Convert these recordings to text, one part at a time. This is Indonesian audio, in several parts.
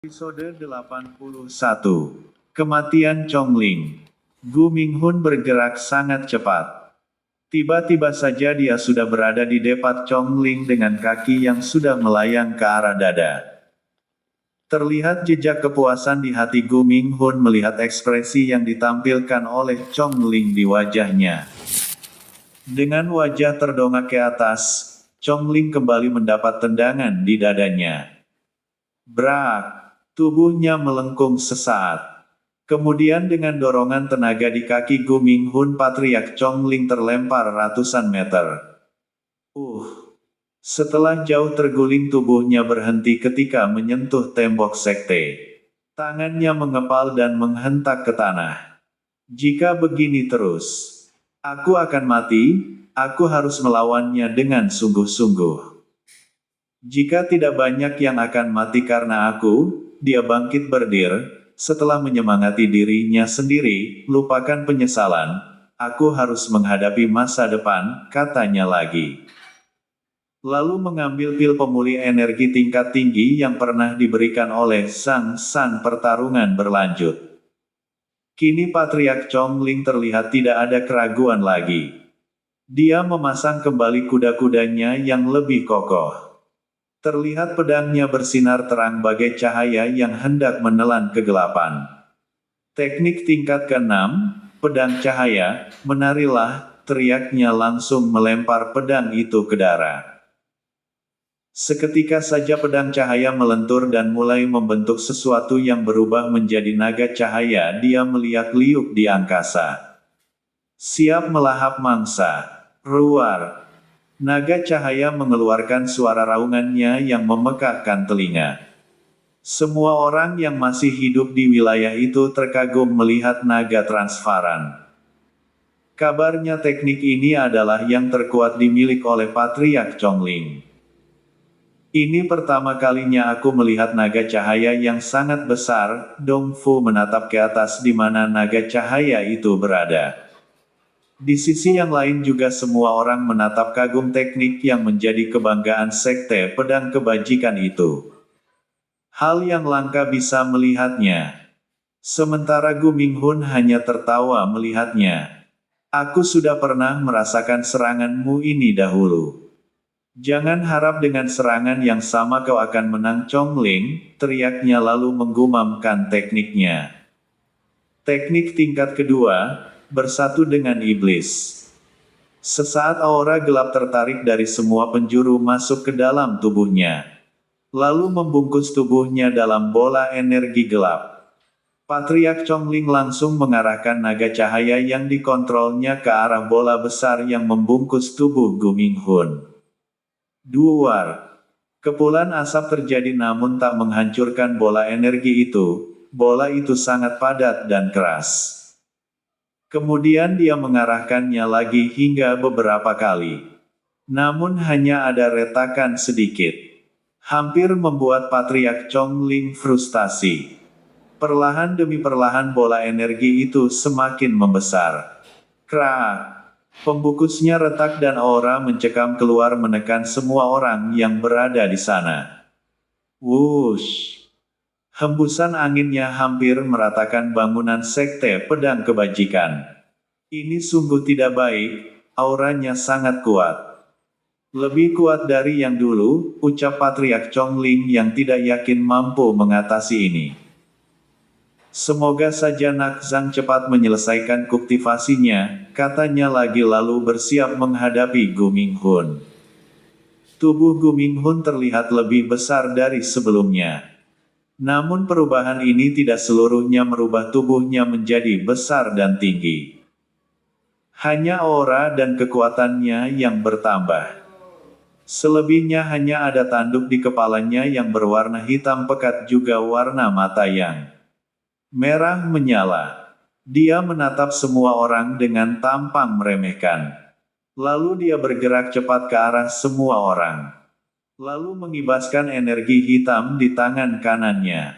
Episode 81. Kematian Chongling. Gu Minghun bergerak sangat cepat. Tiba-tiba saja dia sudah berada di depan Chongling dengan kaki yang sudah melayang ke arah dada. Terlihat jejak kepuasan di hati Gu Minghun melihat ekspresi yang ditampilkan oleh Chongling di wajahnya. Dengan wajah terdongak ke atas, Chongling kembali mendapat tendangan di dadanya. Brak! Tubuhnya melengkung sesaat. Kemudian dengan dorongan tenaga di kaki Gu Minghun, Patriark Chongling terlempar ratusan meter. Setelah jauh terguling, tubuhnya berhenti ketika menyentuh tembok sekte. Tangannya mengepal dan menghentak ke tanah. Jika begini terus, aku akan mati. Aku harus melawannya dengan sungguh-sungguh. Jika tidak banyak yang akan mati karena aku, dia bangkit berdiri, setelah menyemangati dirinya sendiri, lupakan penyesalan, aku harus menghadapi masa depan, katanya lagi. Lalu mengambil pil pemulih energi tingkat tinggi yang pernah diberikan oleh Sang San. Pertarungan berlanjut. Kini Patriark Chongling terlihat tidak ada keraguan lagi. Dia memasang kembali kuda-kudanya yang lebih kokoh. Terlihat pedangnya bersinar terang bagai cahaya yang hendak menelan kegelapan. Teknik tingkat ke-6, pedang cahaya, menarilah, teriaknya langsung melempar pedang itu ke darah. Seketika saja pedang cahaya melentur dan mulai membentuk sesuatu yang berubah menjadi naga cahaya. Dia meliak-liuk di angkasa. Siap melahap mangsa. Ruar! Naga cahaya mengeluarkan suara raungannya yang memekakkan telinga. Semua orang yang masih hidup di wilayah itu terkagum melihat naga transparan. Kabarnya teknik ini adalah yang terkuat dimiliki oleh Patriark Chongling. Ini pertama kalinya aku melihat naga cahaya yang sangat besar. Dong Fu menatap ke atas di mana naga cahaya itu berada. Di sisi yang lain juga semua orang menatap kagum teknik yang menjadi kebanggaan sekte pedang kebajikan itu. Hal yang langka bisa melihatnya. Sementara Gu Minghun hanya tertawa melihatnya. Aku sudah pernah merasakan seranganmu ini dahulu. Jangan harap dengan serangan yang sama kau akan menang, Chongling, teriaknya lalu menggumamkan tekniknya. Teknik tingkat kedua, bersatu dengan iblis. Sesaat aura gelap tertarik dari semua penjuru masuk ke dalam tubuhnya. Lalu membungkus tubuhnya dalam bola energi gelap. Patriark Chongling langsung mengarahkan naga cahaya yang dikontrolnya ke arah bola besar yang membungkus tubuh Gu Minghun. Duar! Kepulan asap terjadi namun tak menghancurkan bola energi itu. Bola itu sangat padat dan keras. Kemudian dia mengarahkannya lagi hingga beberapa kali. Namun hanya ada retakan sedikit. Hampir membuat Patriark Chongling frustasi. Perlahan demi perlahan bola energi itu semakin membesar. Krak! Pembungkusnya retak dan aura mencekam keluar menekan semua orang yang berada di sana. Wush! Hembusan anginnya hampir meratakan bangunan sekte pedang kebajikan. Ini sungguh tidak baik, auranya sangat kuat. Lebih kuat dari yang dulu, ucap Patriark Chongling yang tidak yakin mampu mengatasi ini. Semoga saja Nak Zhang cepat menyelesaikan kultivasinya, katanya lagi lalu bersiap menghadapi Gu Minghun. Tubuh Gu Minghun terlihat lebih besar dari sebelumnya. Namun perubahan ini tidak seluruhnya merubah tubuhnya menjadi besar dan tinggi. Hanya aura dan kekuatannya yang bertambah. Selebihnya hanya ada tanduk di kepalanya yang berwarna hitam pekat juga warna mata yang merah menyala. Dia menatap semua orang dengan tampang meremehkan. Lalu dia bergerak cepat ke arah semua orang. Lalu mengibaskan energi hitam di tangan kanannya.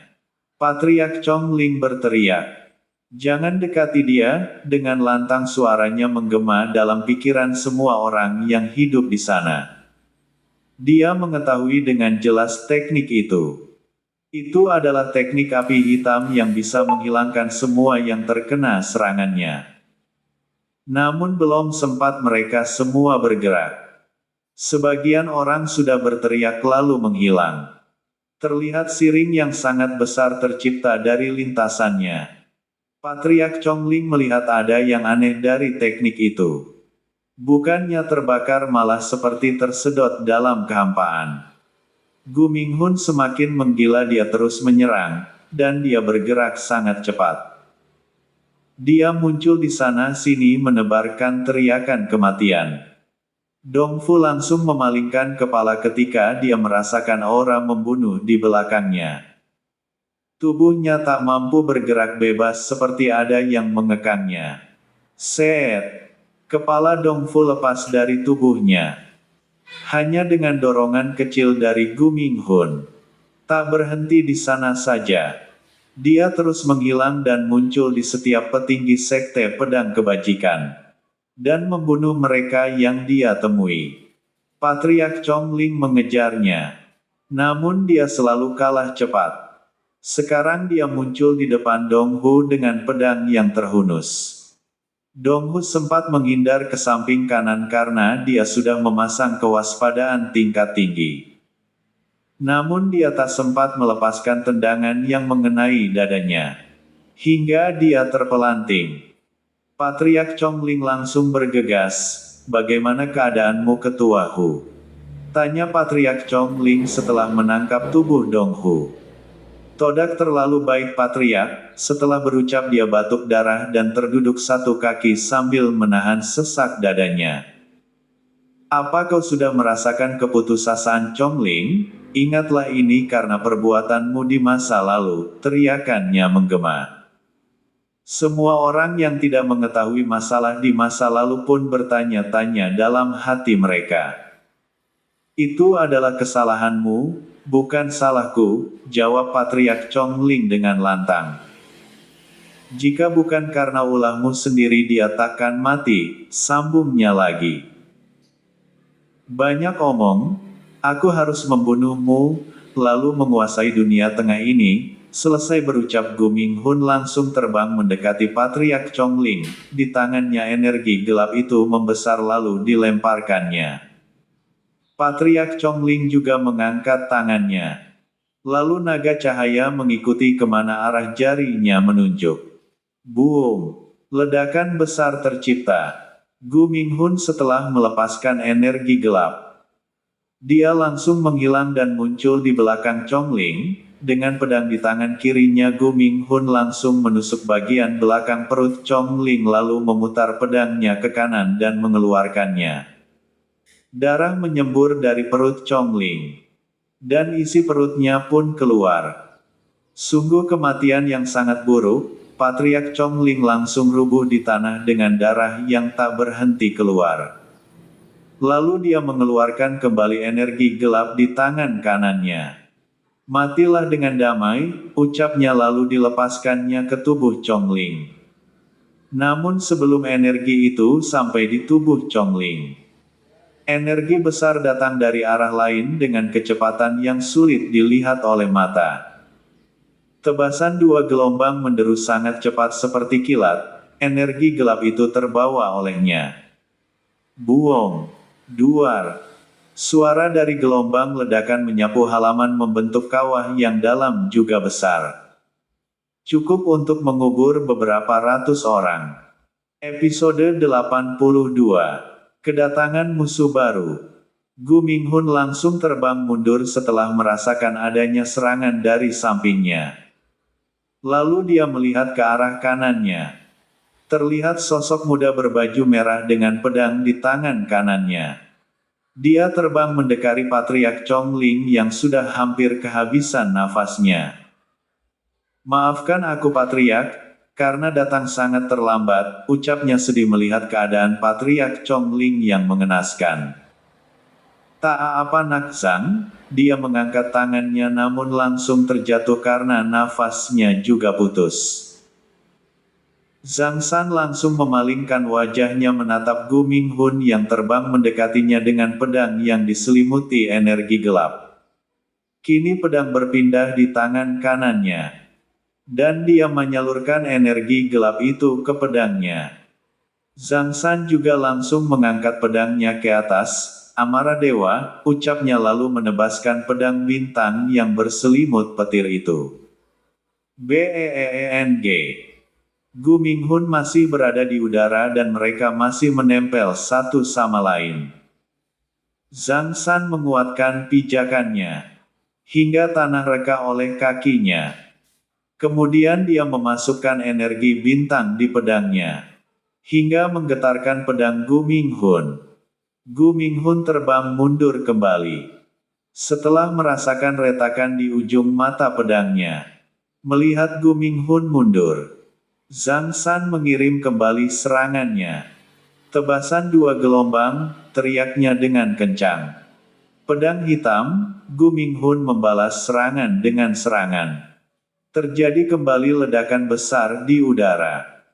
Patriark Chongling berteriak. Jangan dekati dia, dengan lantang suaranya menggema dalam pikiran semua orang yang hidup di sana. Dia mengetahui dengan jelas teknik itu. Itu adalah teknik api hitam yang bisa menghilangkan semua yang terkena serangannya. Namun belum sempat mereka semua bergerak. Sebagian orang sudah berteriak lalu menghilang. Terlihat siring yang sangat besar tercipta dari lintasannya. Patriark Chongling melihat ada yang aneh dari teknik itu. Bukannya terbakar malah seperti tersedot dalam kehampaan. Gu Minghun semakin menggila, dia terus menyerang, dan dia bergerak sangat cepat. Dia muncul di sana-sini menebarkan teriakan kematian. Dong Fu langsung memalingkan kepala ketika dia merasakan aura membunuh di belakangnya. Tubuhnya tak mampu bergerak bebas seperti ada yang mengekangnya. Set! Kepala Dong Fu lepas dari tubuhnya. Hanya dengan dorongan kecil dari Gu Minghun. Tak berhenti di sana saja. Dia terus menghilang dan muncul di setiap petinggi sekte pedang kebajikan. Dan membunuh mereka yang dia temui. Patriark Chongling mengejarnya. Namun dia selalu kalah cepat. Sekarang dia muncul di depan Dong Hu dengan pedang yang terhunus. Dong Hu sempat menghindar ke samping kanan karena dia sudah memasang kewaspadaan tingkat tinggi. Namun dia tak sempat melepaskan tendangan yang mengenai dadanya. Hingga dia terpelanting. Patriark Chongling langsung bergegas, "Bagaimana keadaanmu Ketua Hu?" tanya Patriark Chongling setelah menangkap tubuh Dong Hu. "Todak terlalu baik Patriark," setelah berucap dia batuk darah dan terduduk satu kaki sambil menahan sesak dadanya. "Apa kau sudah merasakan keputusasaan Chongling? Ingatlah ini karena perbuatanmu di masa lalu," teriakannya menggema. Semua orang yang tidak mengetahui masalah di masa lalu pun bertanya-tanya dalam hati mereka. "Itu adalah kesalahanmu, bukan salahku," jawab Patriark Chongling dengan lantang. "Jika bukan karena ulahmu sendiri dia takkan mati," sambungnya lagi. "Banyak omong, aku harus membunuhmu, lalu menguasai dunia tengah ini." Selesai berucap, Gu Minghun langsung terbang mendekati Patriark Chongling. Di tangannya energi gelap itu membesar lalu dilemparkannya. Patriark Chongling juga mengangkat tangannya. Lalu naga cahaya mengikuti kemana arah jarinya menunjuk. Boom! Ledakan besar tercipta. Gu Minghun setelah melepaskan energi gelap. Dia langsung menghilang dan muncul di belakang Chongling. Dengan pedang di tangan kirinya, Gu Minghun langsung menusuk bagian belakang perut Chongling lalu memutar pedangnya ke kanan dan mengeluarkannya. Darah menyembur dari perut Chongling. Dan isi perutnya pun keluar. Sungguh kematian yang sangat buruk. Patriark Chongling langsung rubuh di tanah dengan darah yang tak berhenti keluar. Lalu dia mengeluarkan kembali energi gelap di tangan kanannya. "Matilah dengan damai," ucapnya lalu dilepaskannya ke tubuh Chongling. Namun sebelum energi itu sampai di tubuh Chongling, energi besar datang dari arah lain dengan kecepatan yang sulit dilihat oleh mata. Tebasan dua gelombang menderu sangat cepat seperti kilat, energi gelap itu terbawa olehnya. Buong! Duar! Suara dari gelombang ledakan menyapu halaman membentuk kawah yang dalam juga besar. Cukup untuk mengubur beberapa ratus orang. Episode 82. Kedatangan musuh baru. Gu Minghun langsung terbang mundur setelah merasakan adanya serangan dari sampingnya. Lalu dia melihat ke arah kanannya. Terlihat sosok muda berbaju merah dengan pedang di tangan kanannya. Dia terbang mendekati Patriark Chongling yang sudah hampir kehabisan nafasnya. "Maafkan aku Patriark, karena datang sangat terlambat," ucapnya sedih melihat keadaan Patriark Chongling yang mengenaskan. "Tak apa Nak Zhang," dia mengangkat tangannya namun langsung terjatuh karena nafasnya juga putus. Zhang San langsung memalingkan wajahnya menatap Gu Minghun yang terbang mendekatinya dengan pedang yang diselimuti energi gelap. Kini pedang berpindah di tangan kanannya. Dan dia menyalurkan energi gelap itu ke pedangnya. Zhang San juga langsung mengangkat pedangnya ke atas. Amara Dewa, ucapnya lalu menebaskan pedang bintang yang berselimut petir itu. BEENG. Gu Minghun masih berada di udara dan mereka masih menempel satu sama lain. Zhang San menguatkan pijakannya, hingga tanah reka oleh kakinya. Kemudian dia memasukkan energi bintang di pedangnya, hingga menggetarkan pedang Gu Minghun. Gu Minghun terbang mundur kembali. Setelah merasakan retakan di ujung mata pedangnya, melihat Gu Minghun mundur, Zhang San mengirim kembali serangannya. Tebasan dua gelombang, teriaknya dengan kencang. Pedang hitam, Gu Minghun membalas serangan dengan serangan. Terjadi kembali ledakan besar di udara.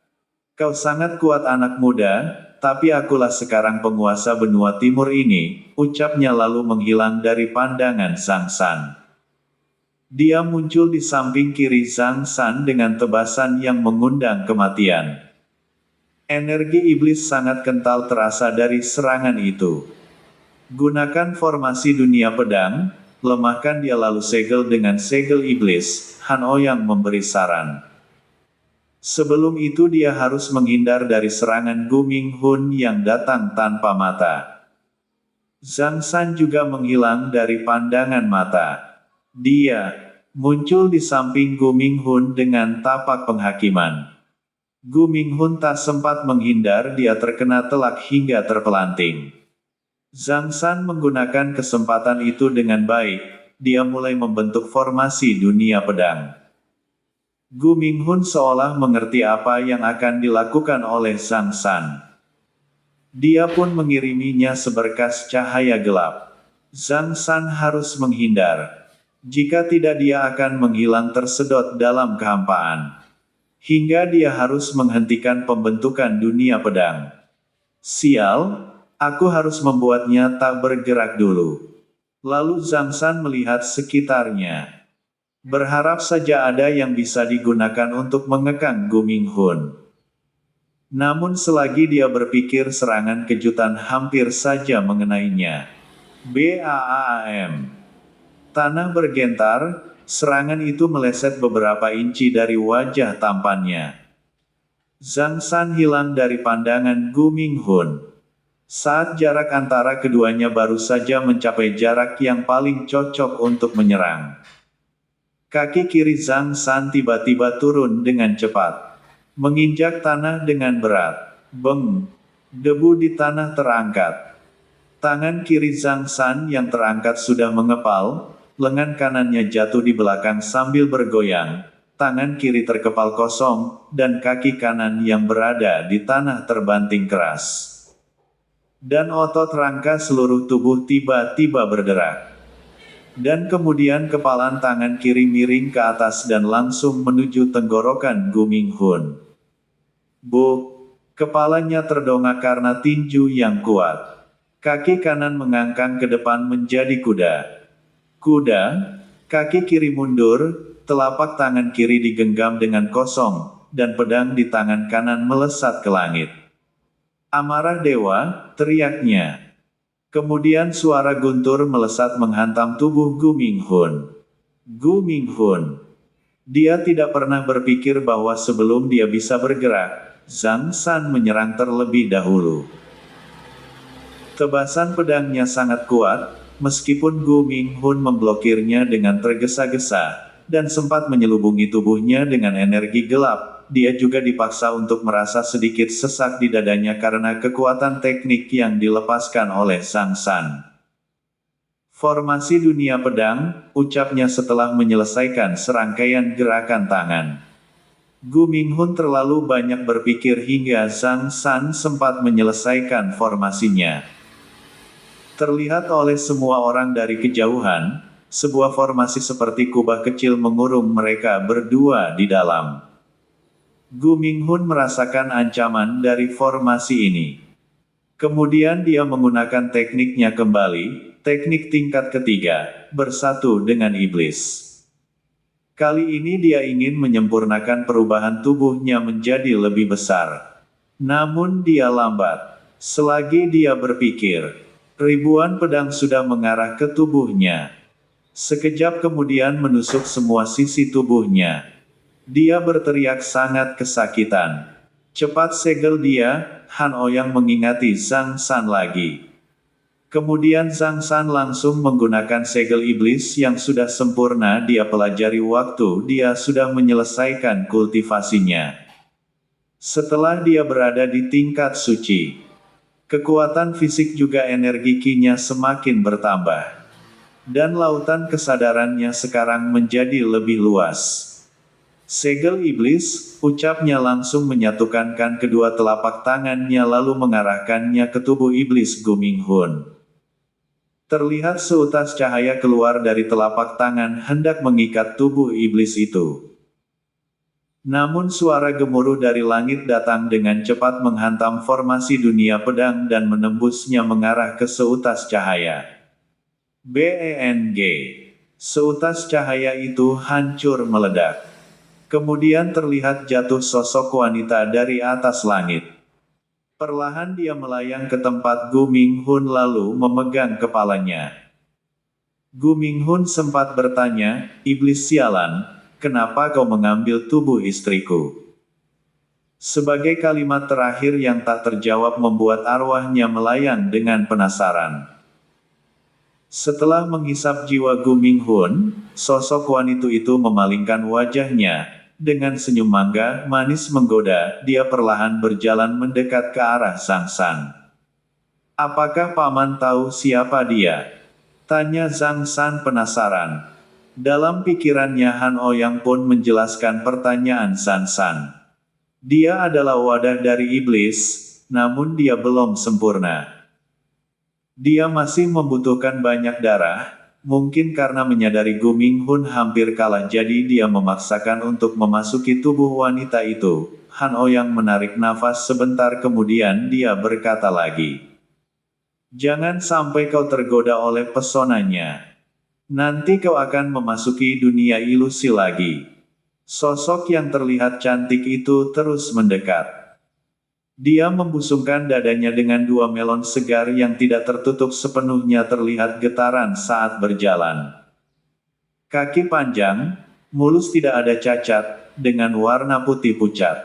Kau sangat kuat anak muda, tapi akulah sekarang penguasa benua timur ini, ucapnya lalu menghilang dari pandangan Zhang San. Dia muncul di samping kiri Zhang San dengan tebasan yang mengundang kematian. Energi iblis sangat kental terasa dari serangan itu. Gunakan formasi dunia pedang, lemahkan dia lalu segel dengan segel iblis, Han Ouyang memberi saran. Sebelum itu dia harus menghindar dari serangan Gu Minghun yang datang tanpa mata. Zhang San juga menghilang dari pandangan mata. Dia muncul di samping Gu Minghun dengan tapak penghakiman. Gu Minghun tak sempat menghindar, dia terkena telak hingga terpelanting. Zhang San menggunakan kesempatan itu dengan baik, dia mulai membentuk formasi dunia pedang. Gu Minghun seolah mengerti apa yang akan dilakukan oleh Zhang San. Dia pun mengiriminya seberkas cahaya gelap. Zhang San harus menghindar. Jika tidak dia akan menghilang tersedot dalam kehampaan. Hingga dia harus menghentikan pembentukan dunia pedang. Sial, aku harus membuatnya tak bergerak dulu. Lalu Zhang San melihat sekitarnya. Berharap saja ada yang bisa digunakan untuk mengekang Gu Minghun. Namun selagi dia berpikir serangan kejutan hampir saja mengenainya. BAAM. Tanah bergetar, serangan itu meleset beberapa inci dari wajah tampannya. Zhang San hilang dari pandangan Gu Minghun. Saat jarak antara keduanya baru saja mencapai jarak yang paling cocok untuk menyerang. Kaki kiri Zhang San tiba-tiba turun dengan cepat. Menginjak tanah dengan berat. Beng! Debu di tanah terangkat. Tangan kiri Zhang San yang terangkat sudah mengepal, lengan kanannya jatuh di belakang sambil bergoyang, tangan kiri terkepal kosong, dan kaki kanan yang berada di tanah terbanting keras. Dan otot rangka seluruh tubuh tiba-tiba berderak. Dan kemudian kepalan tangan kiri miring ke atas dan langsung menuju tenggorokan Gu Minghun. Kepalanya terdongak karena tinju yang kuat. Kaki kanan mengangkang ke depan menjadi kuda. Kuda, kaki kiri mundur, telapak tangan kiri digenggam dengan kosong, dan pedang di tangan kanan melesat ke langit. Amarah Dewa, teriaknya. Kemudian suara guntur melesat menghantam tubuh Gu Minghun. Gu Minghun. Dia tidak pernah berpikir bahwa sebelum dia bisa bergerak, Zhang San menyerang terlebih dahulu. Tebasan pedangnya sangat kuat, meskipun Gu Minghun memblokirnya dengan tergesa-gesa, dan sempat menyelubungi tubuhnya dengan energi gelap. Dia juga dipaksa untuk merasa sedikit sesak di dadanya karena kekuatan teknik yang dilepaskan oleh Zhang San. Formasi dunia pedang, ucapnya setelah menyelesaikan serangkaian gerakan tangan. Gu Minghun terlalu banyak berpikir hingga Zhang San sempat menyelesaikan formasinya. Terlihat oleh semua orang dari kejauhan, sebuah formasi seperti kubah kecil mengurung mereka berdua di dalam. Gu Minghun merasakan ancaman dari formasi ini. Kemudian dia menggunakan tekniknya kembali, teknik tingkat ketiga, bersatu dengan iblis. Kali ini dia ingin menyempurnakan perubahan tubuhnya menjadi lebih besar. Namun dia lambat. Selagi dia berpikir, ribuan pedang sudah mengarah ke tubuhnya. Sekejap kemudian menusuk semua sisi tubuhnya. Dia berteriak sangat kesakitan. Cepat segel dia, Han Ouyang mengingati Zhang San lagi. Kemudian Zhang San langsung menggunakan segel iblis yang sudah sempurna dia pelajari waktu dia sudah menyelesaikan kultivasinya. Setelah dia berada di tingkat suci, kekuatan fisik juga energi ki-nya semakin bertambah. Dan lautan kesadarannya sekarang menjadi lebih luas. Segel iblis, ucapnya langsung menyatukan kedua telapak tangannya lalu mengarahkannya ke tubuh iblis Gu Minghun. Terlihat seutas cahaya keluar dari telapak tangan hendak mengikat tubuh iblis itu. Namun suara gemuruh dari langit datang dengan cepat menghantam formasi dunia pedang dan menembusnya mengarah ke seutas cahaya. BENG. Seutas cahaya itu hancur meledak. Kemudian terlihat jatuh sosok wanita dari atas langit. Perlahan dia melayang ke tempat Gu Minghun lalu memegang kepalanya. Gu Minghun sempat bertanya, "Iblis sialan, kenapa kau mengambil tubuh istriku?" Sebagai kalimat terakhir yang tak terjawab membuat arwahnya melayang dengan penasaran. Setelah menghisap jiwa Gu Minghun, sosok wanita itu memalingkan wajahnya. Dengan senyum mangga, manis menggoda, dia perlahan berjalan mendekat ke arah Zhang San. "Apakah paman tahu siapa dia?" tanya Zhang San penasaran. Dalam pikirannya Han Ouyang pun menjelaskan pertanyaan Zhang San. Dia adalah wadah dari iblis, namun dia belum sempurna. Dia masih membutuhkan banyak darah. Mungkin karena menyadari Gu Minghun hampir kalah jadi dia memaksakan untuk memasuki tubuh wanita itu. Han Ouyang menarik nafas sebentar kemudian dia berkata lagi. "Jangan sampai kau tergoda oleh pesonanya. Nanti kau akan memasuki dunia ilusi lagi." Sosok yang terlihat cantik itu terus mendekat. Dia membusungkan dadanya dengan dua melon segar yang tidak tertutup sepenuhnya terlihat getaran saat berjalan. Kaki panjang, mulus tidak ada cacat, dengan warna putih pucat.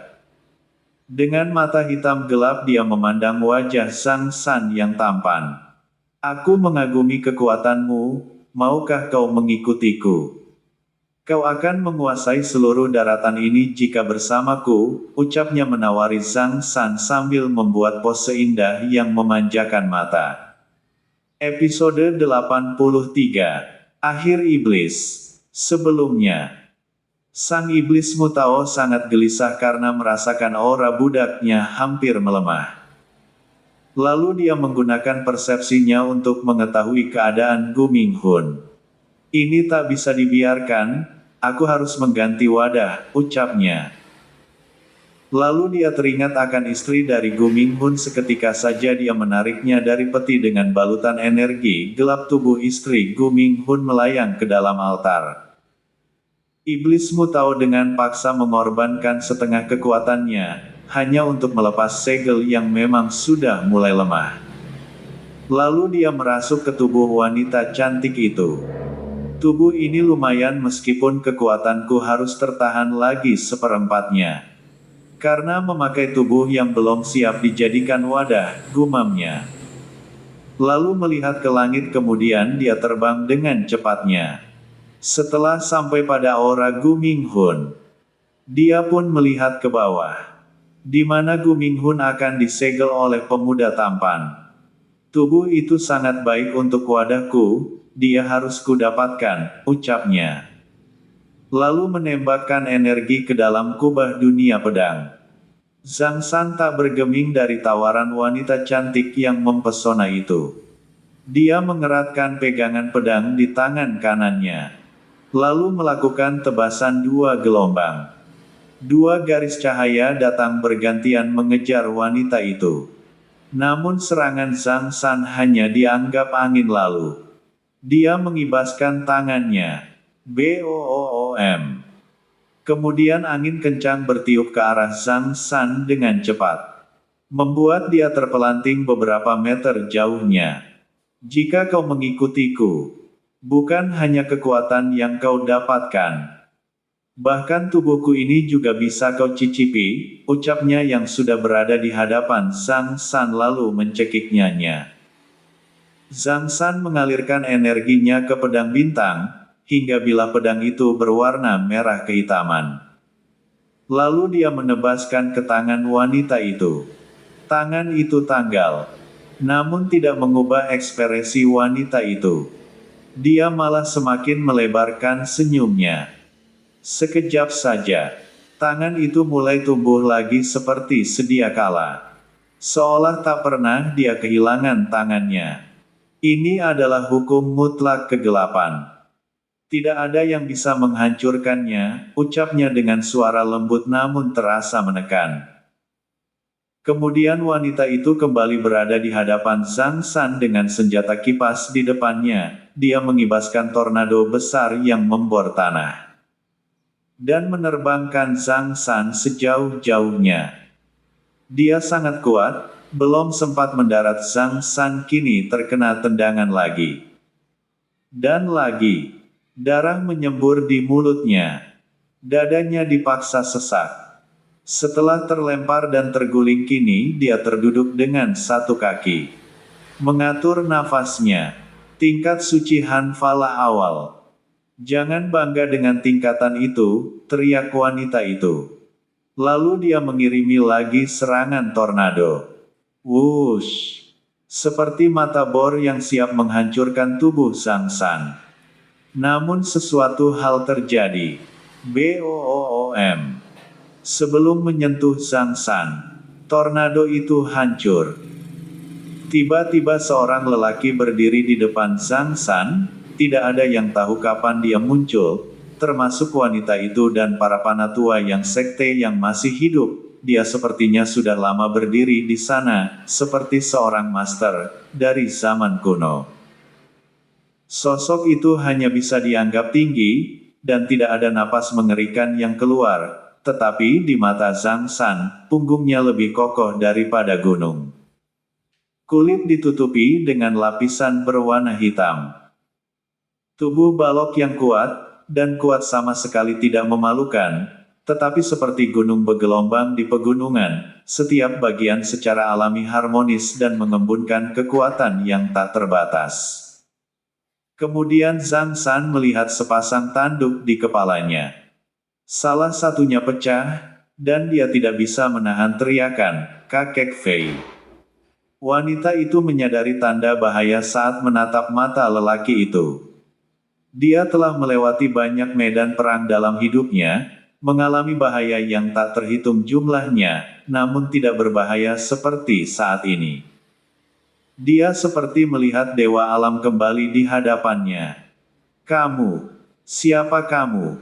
Dengan mata hitam gelap dia memandang wajah Zhang San yang tampan. "Aku mengagumi kekuatanmu, maukah kau mengikutiku? Kau akan menguasai seluruh daratan ini jika bersamaku," ucapnya menawari Zhang San sambil membuat pose indah yang memanjakan mata. Episode 83. Akhir Iblis. Sebelumnya, sang iblis Mutao sangat gelisah karena merasakan aura budaknya hampir melemah. Lalu dia menggunakan persepsinya untuk mengetahui keadaan Gu Minghun. "Ini tak bisa dibiarkan, aku harus mengganti wadah," ucapnya. Lalu dia teringat akan istri dari Gu Minghun seketika saja dia menariknya dari peti dengan balutan energi gelap tubuh istri Gu Minghun melayang ke dalam altar. Iblis Mutao dengan paksa mengorbankan setengah kekuatannya, hanya untuk melepas segel yang memang sudah mulai lemah. Lalu dia merasuk ke tubuh wanita cantik itu. "Tubuh ini lumayan meskipun kekuatanku harus tertahan lagi seperempatnya. Karena memakai tubuh yang belum siap dijadikan wadah," gumamnya. Lalu melihat ke langit kemudian dia terbang dengan cepatnya. Setelah sampai pada aura Gu Minghun, dia pun melihat ke bawah. Di mana Gu Minghun akan disegel oleh pemuda tampan. "Tubuh itu sangat baik untuk wadahku. Dia harus kudapatkan," ucapnya. Lalu menembakkan energi ke dalam kubah dunia pedang. Zhang San tak bergeming dari tawaran wanita cantik yang mempesona itu. Dia mengeratkan pegangan pedang di tangan kanannya. Lalu melakukan tebasan dua gelombang. Dua garis cahaya datang bergantian mengejar wanita itu. Namun serangan Zhang San hanya dianggap angin lalu. Dia mengibaskan tangannya. Boom. Kemudian angin kencang bertiup ke arah Zhang San dengan cepat, membuat dia terpelanting beberapa meter jauhnya. Jika kau mengikutiku, bukan hanya kekuatan yang kau dapatkan, bahkan tubuhku ini juga bisa kau cicipi, ucapnya yang sudah berada di hadapan Zhang San lalu mencekiknya. Zhang San mengalirkan energinya ke pedang bintang, hingga bilah pedang itu berwarna merah kehitaman. Lalu dia menebaskan ke tangan wanita itu. Tangan itu tanggal, namun tidak mengubah ekspresi wanita itu. Dia malah semakin melebarkan senyumnya. Sekejap saja, tangan itu mulai tumbuh lagi seperti sedia kala. Seolah tak pernah dia kehilangan tangannya. Ini adalah hukum mutlak kegelapan. Tidak ada yang bisa menghancurkannya, ucapnya dengan suara lembut namun terasa menekan. Kemudian wanita itu kembali berada di hadapan Zhang San dengan senjata kipas di depannya. Dia mengibaskan tornado besar yang membor tanah dan menerbangkan Zhang San sejauh-jauhnya. Dia sangat kuat, belum sempat mendarat Zhang San kini terkena tendangan lagi. Dan lagi. Darah menyembur di mulutnya. Dadanya dipaksa sesak. Setelah terlempar dan terguling kini dia terduduk dengan satu kaki. Mengatur nafasnya. Tingkat suci Hanfala awal. Jangan bangga dengan tingkatan itu, teriak wanita itu. Lalu dia mengirimi lagi serangan tornado. Wush! Seperti mata bor yang siap menghancurkan tubuh Zhang San. Namun sesuatu hal terjadi. Boom. Sebelum menyentuh Zhang San, tornado itu hancur. Tiba-tiba seorang lelaki berdiri di depan Zhang San, tidak ada yang tahu kapan dia muncul, termasuk wanita itu dan para panatua yang sekte yang masih hidup. Dia sepertinya sudah lama berdiri di sana, seperti seorang master dari zaman kuno. Sosok itu hanya bisa dianggap tinggi, dan tidak ada napas mengerikan yang keluar, tetapi di mata Zhang San, punggungnya lebih kokoh daripada gunung. Kulit ditutupi dengan lapisan berwarna hitam. Tubuh balok yang kuat, dan kuat sama sekali tidak memalukan, tetapi seperti gunung bergelombang di pegunungan, setiap bagian secara alami harmonis dan mengembunkan kekuatan yang tak terbatas. Kemudian Zhang San melihat sepasang tanduk di kepalanya. Salah satunya pecah, dan dia tidak bisa menahan teriakan, "Kakek Fei." Wanita itu menyadari tanda bahaya saat menatap mata lelaki itu. Dia telah melewati banyak medan perang dalam hidupnya, mengalami bahaya yang tak terhitung jumlahnya, namun tidak berbahaya seperti saat ini. Dia seperti melihat dewa alam kembali di hadapannya. "Kamu, siapa kamu?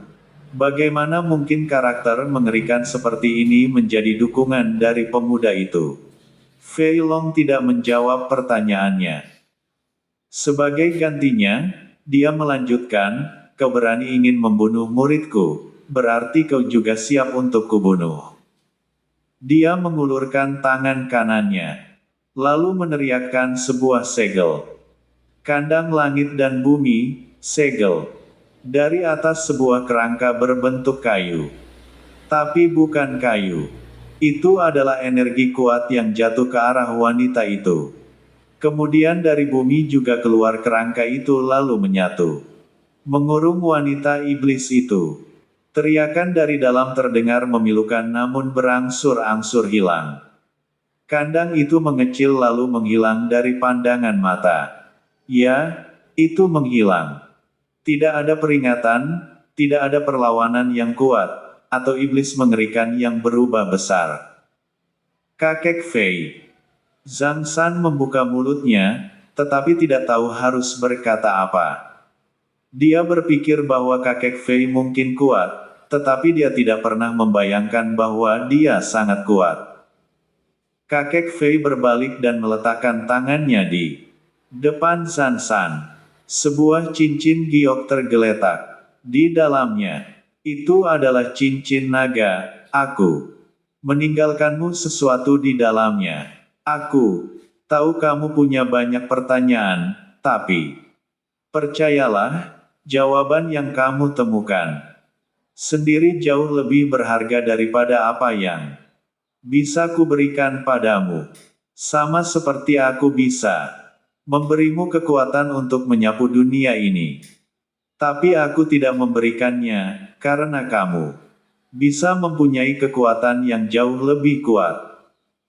Bagaimana mungkin karakter mengerikan seperti ini menjadi dukungan dari pemuda itu?" Fei Long tidak menjawab pertanyaannya. Sebagai gantinya, dia melanjutkan, "Kau berani ingin membunuh muridku, berarti kau juga siap untuk kubunuh." Dia mengulurkan tangan kanannya. Lalu meneriakkan sebuah segel. Kandang langit dan bumi, segel. Dari atas sebuah kerangka berbentuk kayu. Tapi bukan kayu. Itu adalah energi kuat yang jatuh ke arah wanita itu. Kemudian dari bumi juga keluar kerangka itu lalu menyatu. Mengurung wanita iblis itu. Teriakan dari dalam terdengar memilukan namun berangsur-angsur hilang. Kandang itu mengecil lalu menghilang dari pandangan mata. Ya, itu menghilang. Tidak ada peringatan, tidak ada perlawanan yang kuat, atau iblis mengerikan yang berubah besar. "Kakek Fei." Zhang San membuka mulutnya, tetapi tidak tahu harus berkata apa. Dia berpikir bahwa kakek Fei mungkin kuat, tetapi dia tidak pernah membayangkan bahwa dia sangat kuat. Kakek Fei berbalik dan meletakkan tangannya di depan Zhang San. Sebuah cincin giok tergeletak di dalamnya. Itu adalah cincin naga. Aku meninggalkanmu sesuatu di dalamnya. Aku tahu kamu punya banyak pertanyaan, tapi percayalah, jawaban yang kamu temukan sendiri jauh lebih berharga daripada apa yang bisa kuberikan padamu. Sama seperti aku bisa memberimu kekuatan untuk menyapu dunia ini. Tapi aku tidak memberikannya, karena kamu bisa mempunyai kekuatan yang jauh lebih kuat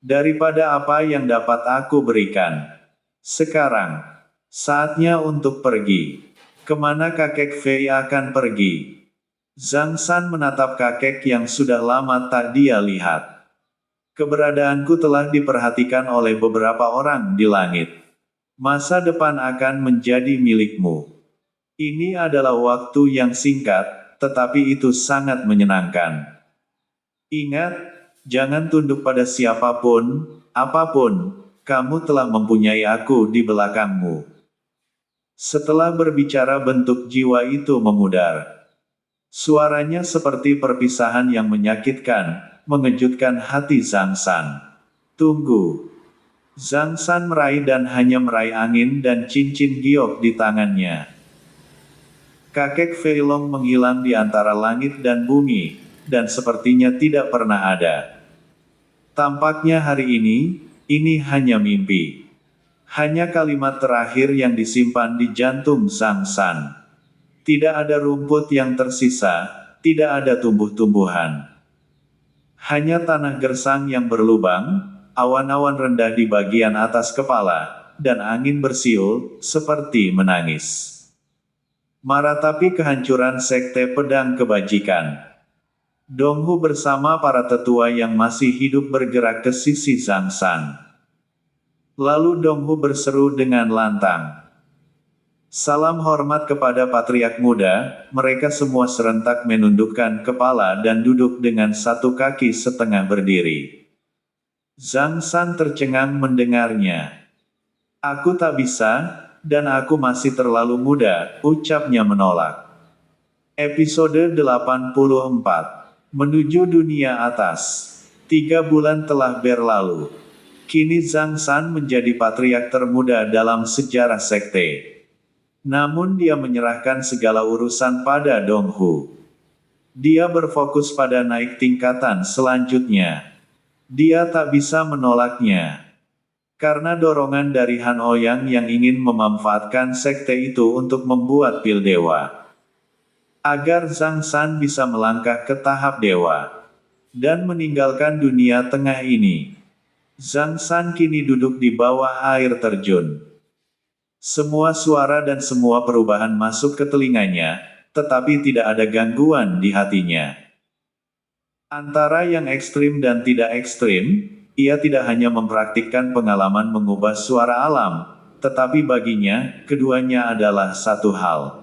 daripada apa yang dapat aku berikan. Sekarang, saatnya untuk pergi. Kemana kakek Fei akan pergi? Zhang San menatap kakek yang sudah lama tak dia lihat. Keberadaanku telah diperhatikan oleh beberapa orang di langit. Masa depan akan menjadi milikmu. Ini adalah waktu yang singkat, tetapi itu sangat menyenangkan. Ingat, jangan tunduk pada siapapun, apapun, kamu telah mempunyai aku di belakangmu. Setelah berbicara bentuk jiwa itu memudar. Suaranya seperti perpisahan yang menyakitkan, mengejutkan hati Zhang San. Tunggu. Zhang San meraih dan hanya meraih angin dan cincin giok di tangannya. Kakek Fei Long menghilang di antara langit dan bumi, dan sepertinya tidak pernah ada. Tampaknya hari ini hanya mimpi. Hanya kalimat terakhir yang disimpan di jantung Zhang San. Tidak ada rumput yang tersisa, tidak ada tumbuh-tumbuhan. Hanya tanah gersang yang berlubang, awan-awan rendah di bagian atas kepala, dan angin bersiul, seperti menangis. Maratapi kehancuran sekte pedang kebajikan. Donghu bersama para tetua yang masih hidup bergerak ke sisi Zhang San. Lalu Donghu berseru dengan lantang. Salam hormat kepada patriark muda, mereka semua serentak menundukkan kepala dan duduk dengan satu kaki setengah berdiri. Zhang San tercengang mendengarnya. Aku tak bisa, dan aku masih terlalu muda, ucapnya menolak. Episode 84. Menuju dunia atas. 3 bulan telah berlalu. Kini Zhang San menjadi patriark termuda dalam sejarah sekte. Namun dia menyerahkan segala urusan pada Donghu. Dia berfokus pada naik tingkatan selanjutnya. Dia tak bisa menolaknya. Karena dorongan dari Han Ouyang yang ingin memanfaatkan sekte itu untuk membuat pil dewa. Agar Zhang San bisa melangkah ke tahap dewa. Dan meninggalkan dunia tengah ini. Zhang San kini duduk di bawah air terjun. Semua suara dan semua perubahan masuk ke telinganya, tetapi tidak ada gangguan di hatinya. Antara yang ekstrim dan tidak ekstrim, ia tidak hanya mempraktikkan pengalaman mengubah suara alam, tetapi baginya, keduanya adalah satu hal.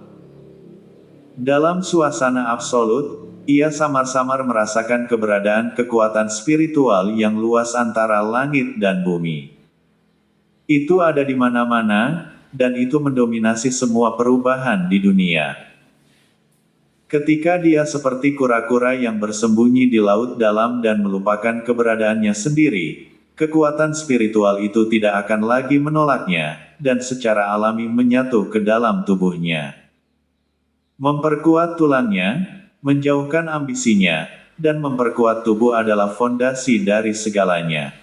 Dalam suasana absolut, ia samar-samar merasakan keberadaan kekuatan spiritual yang luas antara langit dan bumi. Itu ada di mana-mana, dan itu mendominasi semua perubahan di dunia. Ketika dia seperti kura-kura yang bersembunyi di laut dalam dan melupakan keberadaannya sendiri, kekuatan spiritual itu tidak akan lagi menolaknya, dan secara alami menyatu ke dalam tubuhnya. Memperkuat tulangnya, menjauhkan ambisinya, dan memperkuat tubuh adalah fondasi dari segalanya.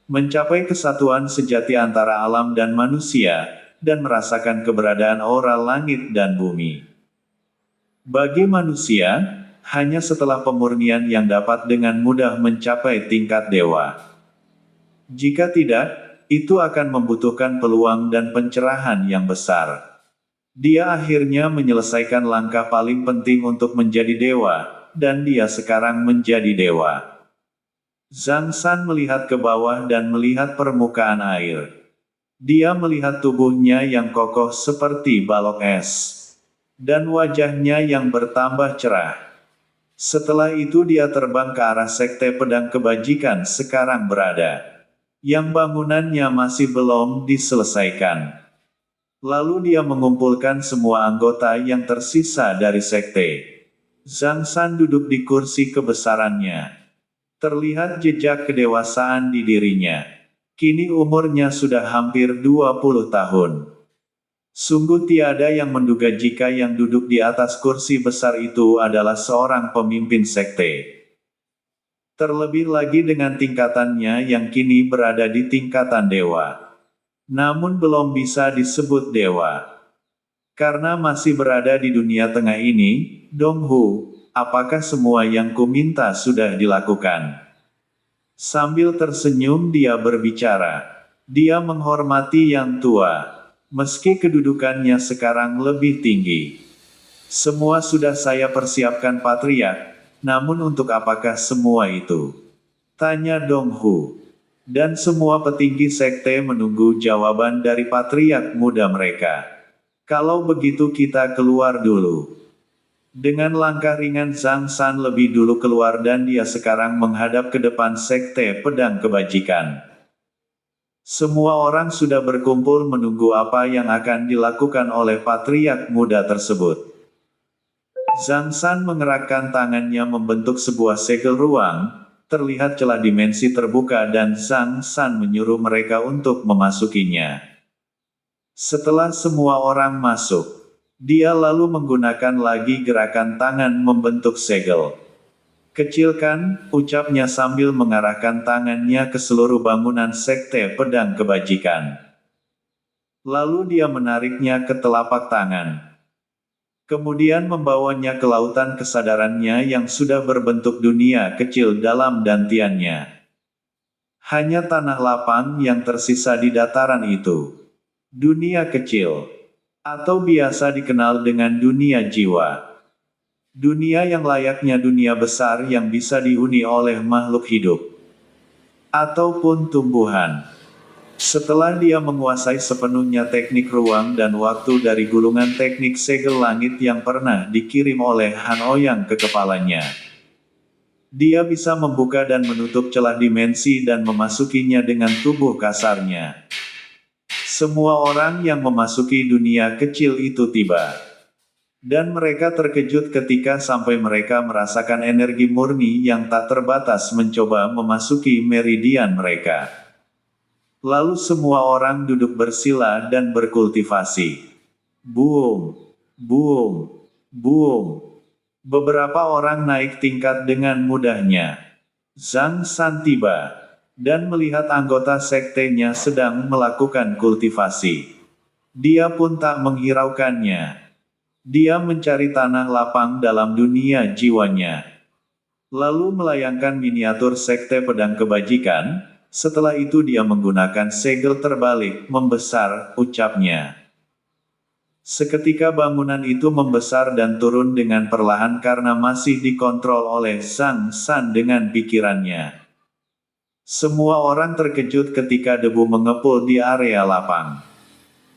Mencapai kesatuan sejati antara alam dan manusia, dan merasakan keberadaan aura langit dan bumi. Bagi manusia, hanya setelah pemurnian yang dapat dengan mudah mencapai tingkat dewa. Jika tidak, itu akan membutuhkan peluang dan pencerahan yang besar. Dia akhirnya menyelesaikan langkah paling penting untuk menjadi dewa, dan dia sekarang menjadi dewa. Zhang San melihat ke bawah dan melihat permukaan air. Dia melihat tubuhnya yang kokoh seperti balok es. Dan wajahnya yang bertambah cerah. Setelah itu dia terbang ke arah sekte pedang kebajikan sekarang berada. Yang bangunannya masih belum diselesaikan. Lalu dia mengumpulkan semua anggota yang tersisa dari sekte. Zhang San duduk di kursi kebesarannya. Terlihat jejak kedewasaan di dirinya. Kini umurnya sudah hampir 20 tahun. Sungguh tiada yang menduga jika yang duduk di atas kursi besar itu adalah seorang pemimpin sekte. Terlebih lagi dengan tingkatannya yang kini berada di tingkatan dewa. Namun belum bisa disebut dewa. Karena masih berada di dunia tengah ini, Donghu, apakah semua yang kuminta sudah dilakukan? Sambil tersenyum dia berbicara. Dia menghormati yang tua. Meski kedudukannya sekarang lebih tinggi. Semua sudah saya persiapkan Patriark. Namun untuk apakah semua itu? Tanya Donghu. Dan semua petinggi sekte menunggu jawaban dari patriark muda mereka. Kalau begitu kita keluar dulu. Dengan langkah ringan Zhang San lebih dulu keluar dan dia sekarang menghadap ke depan sekte pedang kebajikan. Semua orang sudah berkumpul menunggu apa yang akan dilakukan oleh patriark muda tersebut. Zhang San mengerakkan tangannya membentuk sebuah segel ruang, terlihat celah dimensi terbuka dan Zhang San menyuruh mereka untuk memasukinya. Setelah semua orang masuk, dia lalu menggunakan lagi gerakan tangan membentuk segel. Kecilkan, ucapnya sambil mengarahkan tangannya ke seluruh bangunan sekte pedang kebajikan. Lalu dia menariknya ke telapak tangan. Kemudian membawanya ke lautan kesadarannya yang sudah berbentuk dunia kecil dalam dantiannya. Hanya tanah lapang yang tersisa di dataran itu. Dunia kecil. Atau biasa dikenal dengan dunia jiwa. Dunia yang layaknya dunia besar yang bisa dihuni oleh makhluk hidup. Ataupun tumbuhan. Setelah dia menguasai sepenuhnya teknik ruang dan waktu dari gulungan teknik segel langit yang pernah dikirim oleh Han Ouyang ke kepalanya. Dia bisa membuka dan menutup celah dimensi dan memasukinya dengan tubuh kasarnya. Semua orang yang memasuki dunia kecil itu tiba. Dan mereka terkejut ketika sampai mereka merasakan energi murni yang tak terbatas mencoba memasuki meridian mereka. Lalu semua orang duduk bersila dan berkultivasi. Boom, boom, boom. Beberapa orang naik tingkat dengan mudahnya. Zhang San tiba, dan melihat anggota sektenya sedang melakukan kultivasi. Dia pun tak menghiraukannya. Dia mencari tanah lapang dalam dunia jiwanya. Lalu melayangkan miniatur sekte pedang kebajikan. Setelah itu dia menggunakan segel terbalik, membesar, ucapnya. Seketika bangunan itu membesar dan turun dengan perlahan karena masih dikontrol oleh Zhang San dengan pikirannya. Semua orang terkejut ketika debu mengepul di area lapang.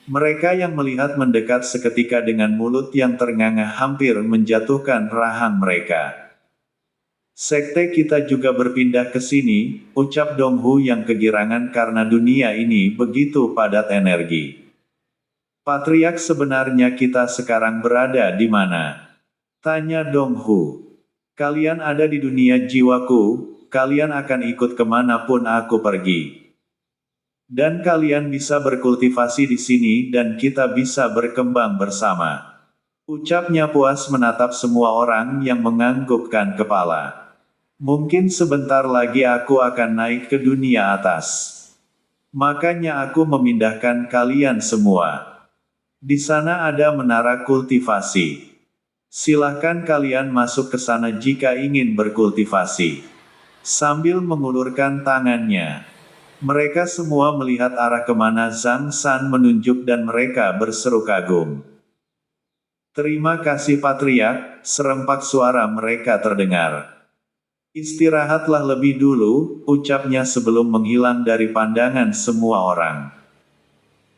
Mereka yang melihat mendekat seketika dengan mulut yang ternganga hampir menjatuhkan rahang mereka. Sekte kita juga berpindah ke sini, ucap Donghu yang kegirangan karena dunia ini begitu padat energi. Patriark sebenarnya kita sekarang berada di mana? Tanya Donghu. Kalian ada di dunia jiwaku, kalian akan ikut kemanapun aku pergi. Dan kalian bisa berkultivasi di sini dan kita bisa berkembang bersama. Ucapnya puas menatap semua orang yang menganggukkan kepala. Mungkin sebentar lagi aku akan naik ke dunia atas. Makanya aku memindahkan kalian semua. Di sana ada menara kultivasi. Silahkan kalian masuk ke sana jika ingin berkultivasi. Sambil mengulurkan tangannya. Mereka semua melihat arah kemana Zhang San menunjuk dan mereka berseru kagum. Terima kasih Patriark, serempak suara mereka terdengar. Istirahatlah lebih dulu, ucapnya sebelum menghilang dari pandangan semua orang.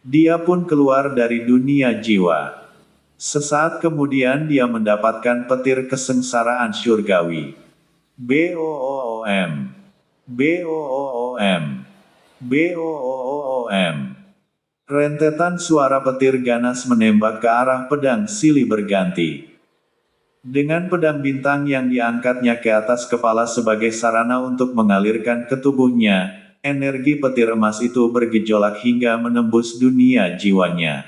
Dia pun keluar dari dunia jiwa. Sesaat kemudian dia mendapatkan petir kesengsaraan syurgawi. BOOM. BOOM. BOOM. Rentetan suara petir ganas menembak ke arah pedang silih berganti. Dengan pedang bintang yang diangkatnya ke atas kepala sebagai sarana untuk mengalirkan ke tubuhnya, energi petir emas itu bergejolak hingga menembus dunia jiwanya.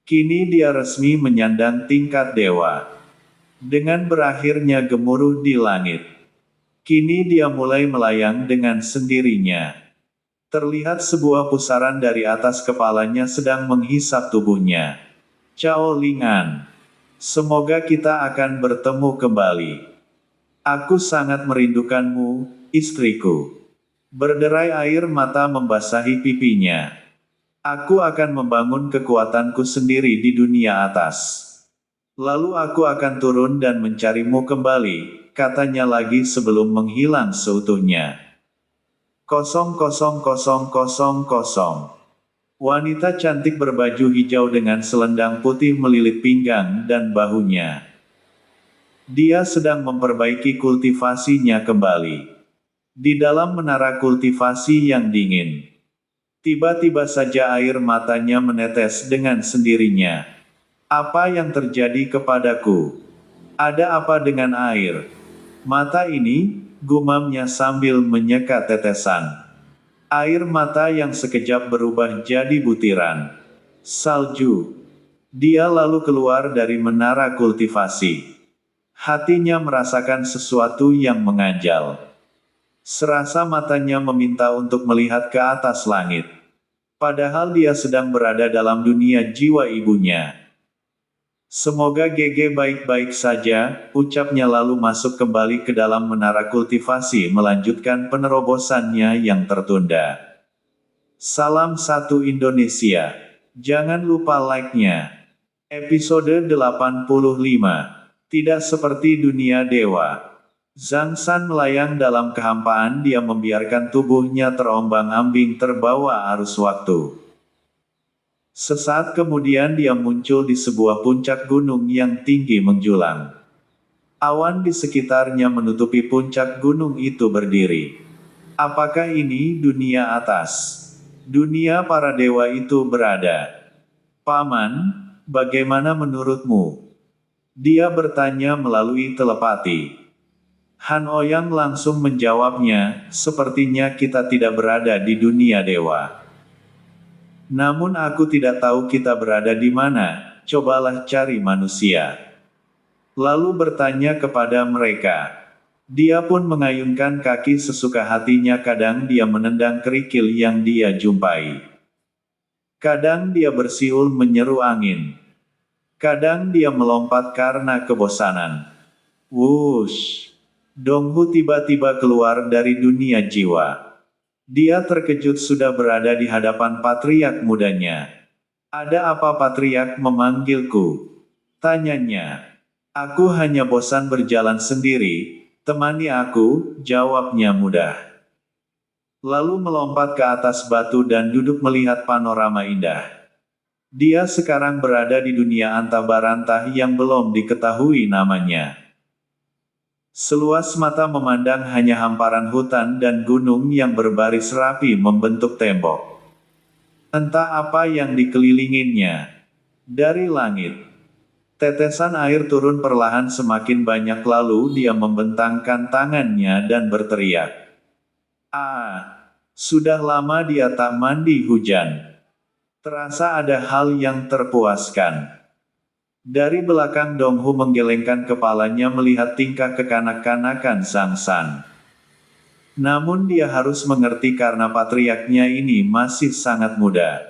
Kini dia resmi menyandang tingkat dewa. Dengan berakhirnya gemuruh di langit, kini dia mulai melayang dengan sendirinya. Terlihat sebuah pusaran dari atas kepalanya sedang menghisap tubuhnya. Cao Lingan. Semoga kita akan bertemu kembali. Aku sangat merindukanmu, istriku. Berderai air mata membasahi pipinya. Aku akan membangun kekuatanku sendiri di dunia atas. Lalu aku akan turun dan mencarimu kembali, katanya lagi sebelum menghilang seutuhnya. 00000. Wanita cantik berbaju hijau dengan selendang putih melilit pinggang dan bahunya. Dia sedang memperbaiki kultivasinya kembali. Di dalam menara kultivasi yang dingin, tiba-tiba saja air matanya menetes dengan sendirinya. Apa yang terjadi kepadaku? Ada apa dengan air mata ini? Gumamnya sambil menyeka tetesan air mata yang sekejap berubah jadi butiran salju. Dia lalu keluar dari menara kultivasi. Hatinya merasakan sesuatu yang mengganjal. Serasa matanya meminta untuk melihat ke atas langit. Padahal dia sedang berada dalam dunia jiwa ibunya. Semoga GG baik-baik saja, ucapnya lalu masuk kembali ke dalam menara kultivasi melanjutkan penerobosannya yang tertunda. Salam satu Indonesia. Jangan lupa like-nya. Episode 85. Tidak seperti dunia dewa. Zhang San melayang dalam kehampaan, dia membiarkan tubuhnya terombang-ambing terbawa arus waktu. Sesaat kemudian dia muncul di sebuah puncak gunung yang tinggi menjulang. Awan di sekitarnya menutupi puncak gunung itu berdiri. Apakah ini dunia atas? Dunia para dewa itu berada. Paman, bagaimana menurutmu? Dia bertanya melalui telepati. Han Ouyang langsung menjawabnya, sepertinya kita tidak berada di dunia dewa. Namun aku tidak tahu kita berada di mana, cobalah cari manusia. Lalu bertanya kepada mereka. Dia pun mengayunkan kaki sesuka hatinya, kadang dia menendang kerikil yang dia jumpai. Kadang dia bersiul menyeru angin. Kadang dia melompat karena kebosanan. Wush! Donghu tiba-tiba keluar dari dunia jiwa. Dia terkejut sudah berada di hadapan patriark mudanya. Ada apa patriark memanggilku? Tanyanya. Aku hanya bosan berjalan sendiri, temani aku, jawabnya mudah. Lalu melompat ke atas batu dan duduk melihat panorama indah. Dia sekarang berada di dunia antah-barantah yang belum diketahui namanya. Seluas mata memandang hanya hamparan hutan dan gunung yang berbaris rapi membentuk tembok. Entah apa yang dikelilinginya. Dari langit, tetesan air turun perlahan semakin banyak, lalu dia membentangkan tangannya dan berteriak. Sudah lama dia tak mandi hujan. Terasa ada hal yang terpuaskan. Dari belakang Donghu menggelengkan kepalanya melihat tingkah kekanak-kanakan Zhang San. Namun dia harus mengerti karena patriarknya ini masih sangat muda.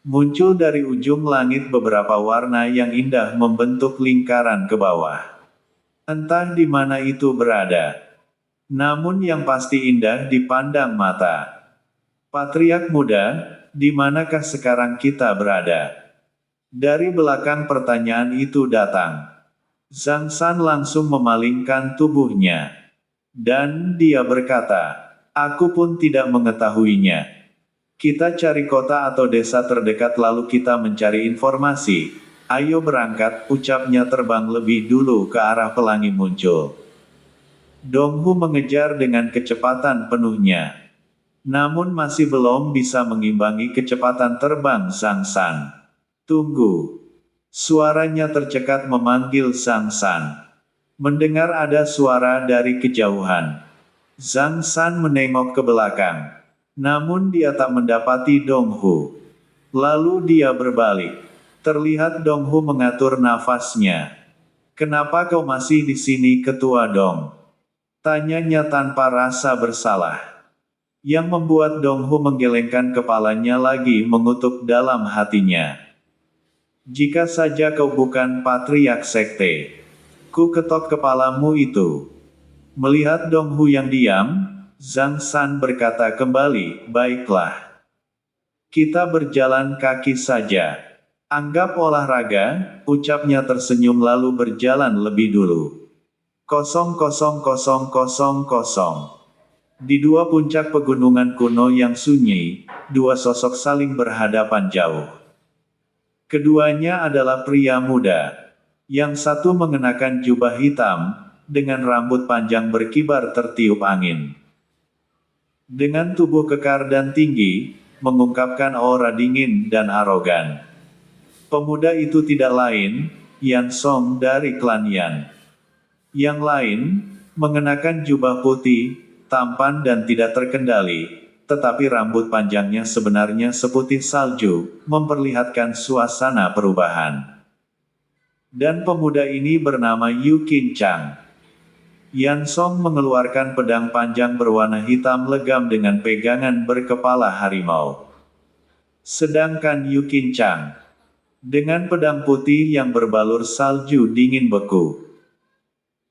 Muncul dari ujung langit beberapa warna yang indah membentuk lingkaran ke bawah. Entah di mana itu berada. Namun yang pasti indah dipandang mata. Patriark muda, di manakah sekarang kita berada? Dari belakang pertanyaan itu datang. Zhang San langsung memalingkan tubuhnya. Dan dia berkata, aku pun tidak mengetahuinya. Kita cari kota atau desa terdekat lalu kita mencari informasi. Ayo berangkat, ucapnya terbang lebih dulu ke arah pelangi muncul. Dong Hu mengejar dengan kecepatan penuhnya. Namun masih belum bisa mengimbangi kecepatan terbang Zhang San. Tunggu. Suaranya tercekat memanggil Zhang San. Mendengar ada suara dari kejauhan. Zhang San menengok ke belakang. Namun dia tak mendapati Dong Hu. Lalu dia berbalik. Terlihat Dong Hu mengatur nafasnya. "Kenapa kau masih di sini, Ketua Dong?" tanyanya tanpa rasa bersalah. Yang membuat Dong Hu menggelengkan kepalanya lagi mengutuk dalam hatinya. "Jika saja kau bukan patriark sekte, ku ketok kepalamu itu." Melihat Dong Hu yang diam, Zhang San berkata kembali, "Baiklah. Kita berjalan kaki saja. Anggap olahraga," ucapnya tersenyum lalu berjalan lebih dulu. 00000. Di dua puncak pegunungan kuno yang sunyi, dua sosok saling berhadapan jauh. Keduanya adalah pria muda. Yang satu mengenakan jubah hitam, dengan rambut panjang berkibar tertiup angin. Dengan tubuh kekar dan tinggi, mengungkapkan aura dingin dan arogan. Pemuda itu tidak lain, Yan Song dari klan Yan. Yang lain, mengenakan jubah putih, tampan dan tidak terkendali, tetapi rambut panjangnya sebenarnya seputih salju, memperlihatkan suasana perubahan. Dan pemuda ini bernama Yu Qin Chang. Yan Song mengeluarkan pedang panjang berwarna hitam legam dengan pegangan berkepala harimau. Sedangkan Yu Qin Chang, dengan pedang putih yang berbalur salju dingin beku.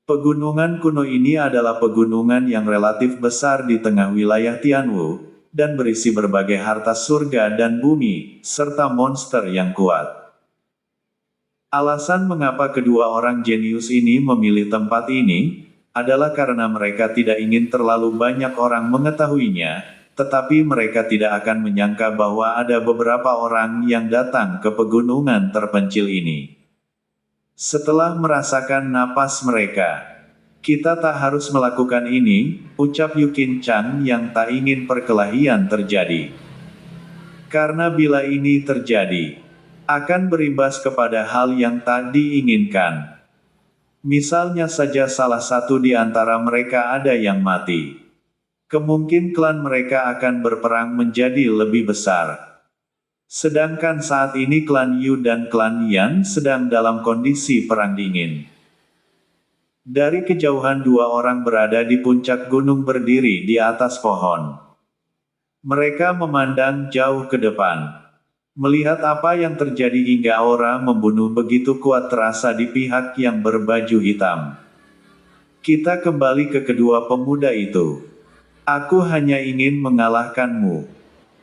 Pegunungan kuno ini adalah pegunungan yang relatif besar di tengah wilayah Tianwu, dan berisi berbagai harta surga dan bumi, serta monster yang kuat. Alasan mengapa kedua orang jenius ini memilih tempat ini, adalah karena mereka tidak ingin terlalu banyak orang mengetahuinya, tetapi mereka tidak akan menyangka bahwa ada beberapa orang yang datang ke pegunungan terpencil ini. Setelah merasakan napas mereka, "Kita tak harus melakukan ini," ucap Yu Qin Chang yang tak ingin perkelahian terjadi. Karena bila ini terjadi, akan berimbas kepada hal yang tak diinginkan. Misalnya saja salah satu di antara mereka ada yang mati. Kemungkinan klan mereka akan berperang menjadi lebih besar. Sedangkan saat ini klan Yu dan klan Yan sedang dalam kondisi perang dingin. Dari kejauhan dua orang berada di puncak gunung berdiri di atas pohon. Mereka memandang jauh ke depan. Melihat apa yang terjadi hingga aura membunuh begitu kuat terasa di pihak yang berbaju hitam. "Kita kembali ke kedua pemuda itu. Aku hanya ingin mengalahkanmu.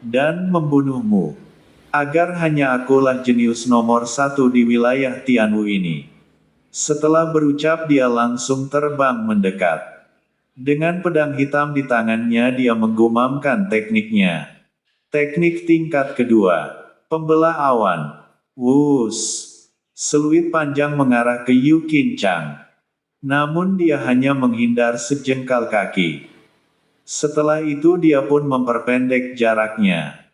Dan membunuhmu. Agar hanya akulah jenius nomor satu di wilayah Tianwu ini." Setelah berucap dia langsung terbang mendekat. Dengan pedang hitam di tangannya dia menggumamkan tekniknya. Teknik tingkat kedua. Pembelah awan. Wus. Seluit panjang mengarah ke Yu Qin Chang. Namun dia hanya menghindar sejengkal kaki. Setelah itu dia pun memperpendek jaraknya.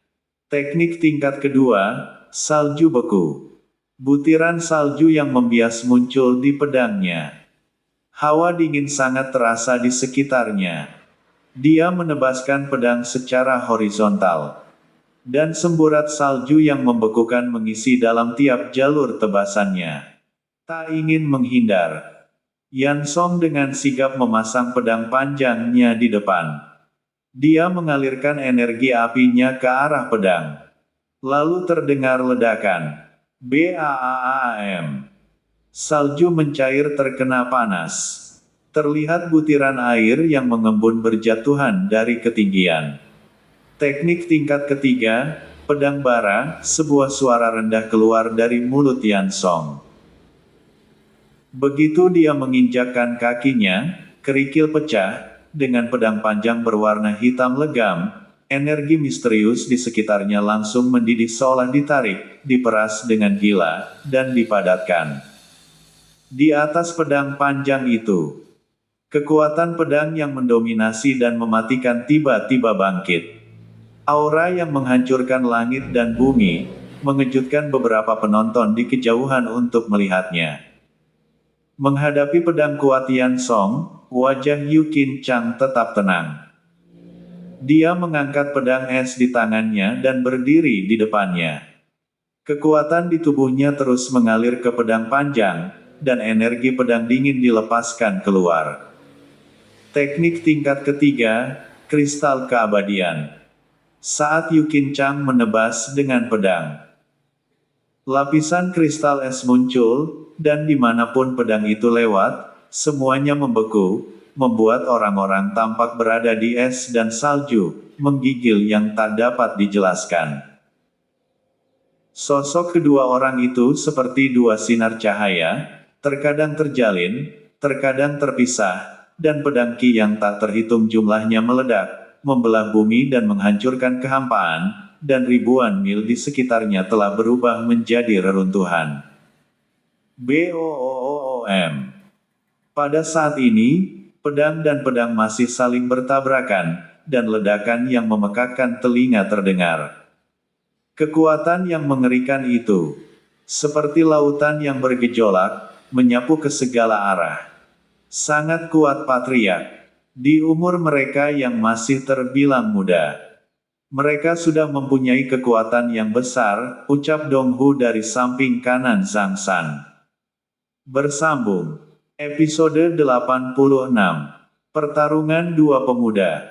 Teknik tingkat kedua, salju beku. Butiran salju yang membias muncul di pedangnya. Hawa dingin sangat terasa di sekitarnya. Dia menebaskan pedang secara horizontal. Dan semburat salju yang membekukan mengisi dalam tiap jalur tebasannya. Tak ingin menghindar. Yan Song dengan sigap memasang pedang panjangnya di depan. Dia mengalirkan energi apinya ke arah pedang. Lalu terdengar ledakan. BAAAM. Salju mencair terkena panas. Terlihat butiran air yang mengembun berjatuhan dari ketinggian. Teknik tingkat ketiga, pedang bara, sebuah suara rendah keluar dari mulut Yan Song. Begitu dia menginjakkan kakinya, kerikil pecah, dengan pedang panjang berwarna hitam legam, Energi misterius di sekitarnya langsung mendidih seolah ditarik, diperas dengan gila, dan dipadatkan. Di atas pedang panjang itu, kekuatan pedang yang mendominasi dan mematikan tiba-tiba bangkit. Aura yang menghancurkan langit dan bumi, mengejutkan beberapa penonton di kejauhan untuk melihatnya. Menghadapi pedang kuat Yan Song, wajah Yu Qin Chang tetap tenang. Dia mengangkat pedang es di tangannya dan berdiri di depannya. Kekuatan di tubuhnya terus mengalir ke pedang panjang, dan energi pedang dingin dilepaskan keluar. Teknik tingkat ketiga, kristal keabadian. Saat Yu Qin Chang menebas dengan pedang, lapisan kristal es muncul, dan dimanapun pedang itu lewat, semuanya membeku, membuat orang-orang tampak berada di es dan salju, menggigil yang tak dapat dijelaskan. Sosok kedua orang itu seperti dua sinar cahaya, terkadang terjalin, terkadang terpisah, dan pedang Qi yang tak terhitung jumlahnya meledak, membelah bumi dan menghancurkan kehampaan, dan ribuan mil di sekitarnya telah berubah menjadi reruntuhan. BOOOM. Pada saat ini, pedang dan pedang masih saling bertabrakan, dan ledakan yang memekakkan telinga terdengar. Kekuatan yang mengerikan itu, seperti lautan yang bergejolak, menyapu ke segala arah. Sangat kuat patriark. Di umur mereka yang masih terbilang muda, mereka sudah mempunyai kekuatan yang besar, ucap Dong Hu dari samping kanan Zhang San. Bersambung. Episode 86. Pertarungan dua pemuda.